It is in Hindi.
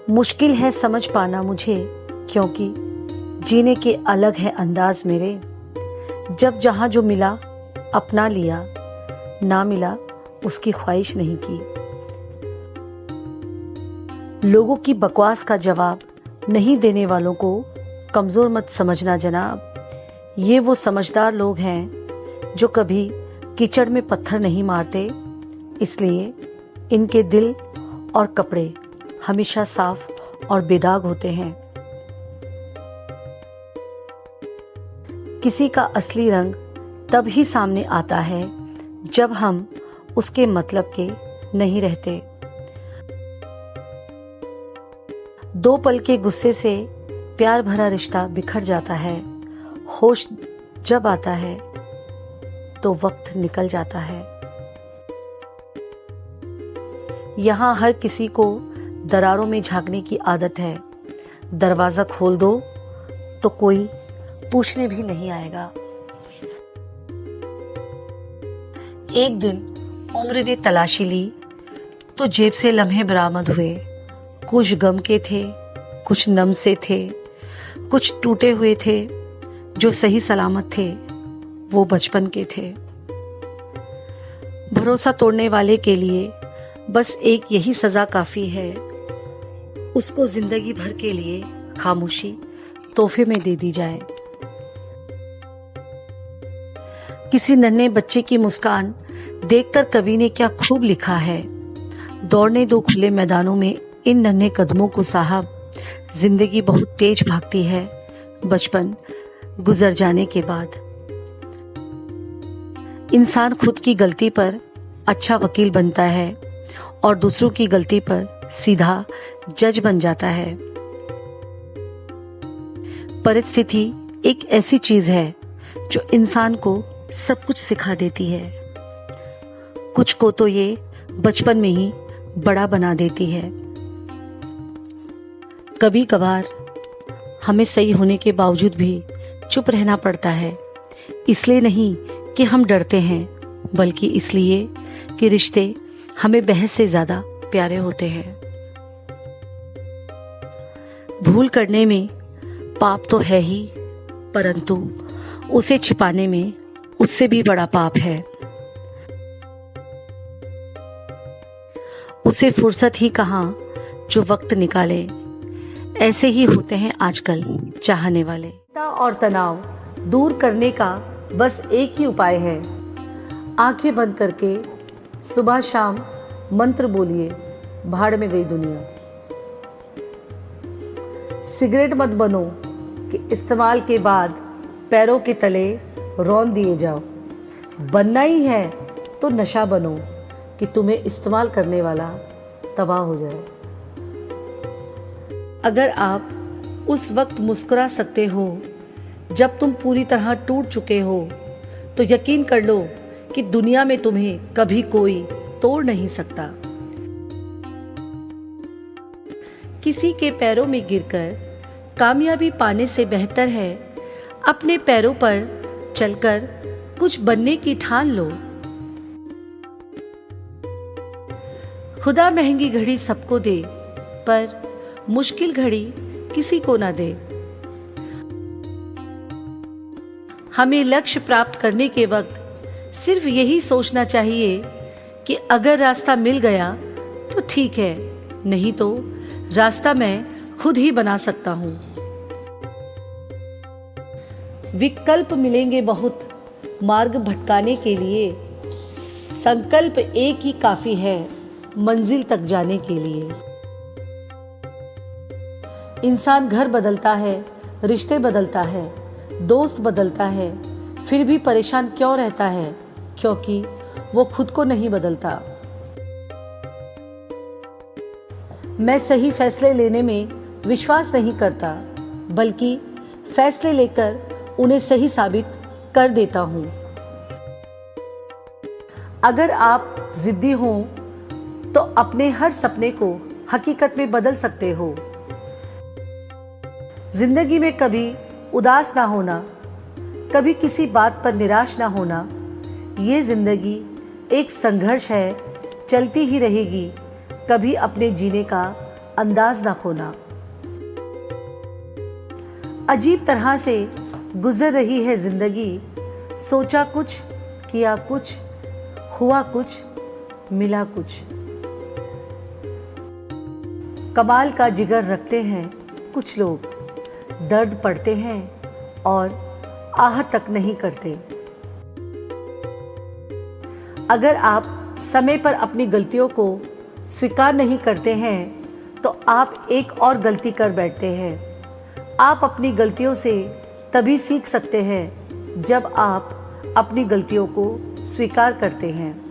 मुश्किल है समझ पाना मुझे, क्योंकि जीने के अलग है अंदाज मेरे। जब जहाँ जो मिला अपना लिया, ना मिला उसकी ख्वाहिश नहीं की। लोगों की बकवास का जवाब नहीं देने वालों को कमज़ोर मत समझना जनाब। ये वो समझदार लोग हैं जो कभी कीचड़ में पत्थर नहीं मारते, इसलिए इनके दिल और कपड़े हमेशा साफ और बेदाग होते हैं। किसी का असली रंग तब ही सामने आता है जब हम उसके मतलब के नहीं रहते। दो पल के गुस्से से प्यार भरा रिश्ता बिखर जाता है। होश जब आता है तो वक्त निकल जाता है। यहाँ हर किसी को दरारों में झांकने की आदत है। दरवाजा खोल दो तो कोई पूछने भी नहीं आएगा। एक दिन उम्र ने तलाशी ली तो जेब से लम्हे बरामद हुए। कुछ गम के थे, कुछ नम से थे, कुछ टूटे हुए थे। जो सही सलामत थे वो बचपन के थे। भरोसा तोड़ने वाले के लिए बस एक यही सजा काफी है, उसको जिंदगी भर के लिए खामोशी तोहफे में दे दी जाए। किसी नन्हे बच्चे की मुस्कान देखकर कवि ने क्या खूब लिखा है। दौड़ने दो खुले मैदानों में इन नन्हे कदमों को साहब, जिंदगी बहुत तेज भागती है बचपन गुजर जाने के बाद। इंसान खुद की गलती पर अच्छा वकील बनता है और दूसरों की गलती पर सीधा जज बन जाता है। परिस्थिति एक ऐसी चीज है जो इंसान को सब कुछ सिखा देती है। कुछ को तो ये बचपन में ही बड़ा बना देती है। कभी कभार हमें सही होने के बावजूद भी चुप रहना पड़ता है। इसलिए नहीं कि हम डरते हैं, बल्कि इसलिए कि रिश्ते हमें बहस से ज्यादा प्यारे होते हैं। भूल करने में पाप तो है ही, परंतु उसे छिपाने में उससे भी बड़ा पाप है। उसे फुर्सत ही कहाँ जो वक्त निकाले। ऐसे ही होते हैं आजकल चाहने वाले। और तनाव दूर करने का बस एक ही उपाय है। आंखें बंद करके सुबह शाम मंत्र बोलिए, भाड़ में गई दुनिया। सिगरेट मत बनो कि इस्तेमाल के बाद पैरों के तले रौंद दिए जाओ। बनना ही है तो नशा बनो कि तुम्हें इस्तेमाल करने वाला तबाह हो जाए। अगर आप उस वक्त मुस्कुरा सकते हो जब तुम पूरी तरह टूट चुके हो, तो यकीन कर लो कि दुनिया में तुम्हें कभी कोई तोड़ नहीं सकता। किसी के पैरों में गिरकर कामयाबी पाने से बेहतर है अपने पैरों पर चलकर कुछ बनने की ठान लो। खुदा महंगी घड़ी सबको दे, पर मुश्किल घड़ी किसी को ना दे। हमें लक्ष्य प्राप्त करने के वक्त सिर्फ यही सोचना चाहिए कि अगर रास्ता मिल गया तो ठीक है, नहीं तो रास्ता मैं खुद ही बना सकता हूं। विकल्प मिलेंगे बहुत मार्ग भटकाने के लिए, संकल्प एक ही काफी है मंजिल तक जाने के लिए। इंसान घर बदलता है, रिश्ते बदलता है, दोस्त बदलता है, फिर भी परेशान क्यों रहता है? क्योंकि वो खुद को नहीं बदलता। मैं सही फैसले लेने में विश्वास नहीं करता, बल्कि फैसले लेकर उन्हें सही साबित कर देता हूं। अगर आप जिद्दी हो तो अपने हर सपने को हकीकत में बदल सकते हो। जिंदगी में कभी उदास ना होना, कभी किसी बात पर निराश ना होना, ये जिंदगी एक संघर्ष है, चलती ही रहेगी। कभी अपने जीने का अंदाज ना खोना। अजीब तरह से गुजर रही है जिंदगी, सोचा कुछ, किया कुछ, हुआ कुछ, मिला कुछ। कमाल का जिगर रखते हैं कुछ लोग, दर्द पड़ते हैं और आह तक नहीं करते। अगर आप समय पर अपनी गलतियों को स्वीकार नहीं करते हैं तो आप एक और गलती कर बैठते हैं। आप अपनी गलतियों से तभी सीख सकते हैं जब आप अपनी गलतियों को स्वीकार करते हैं।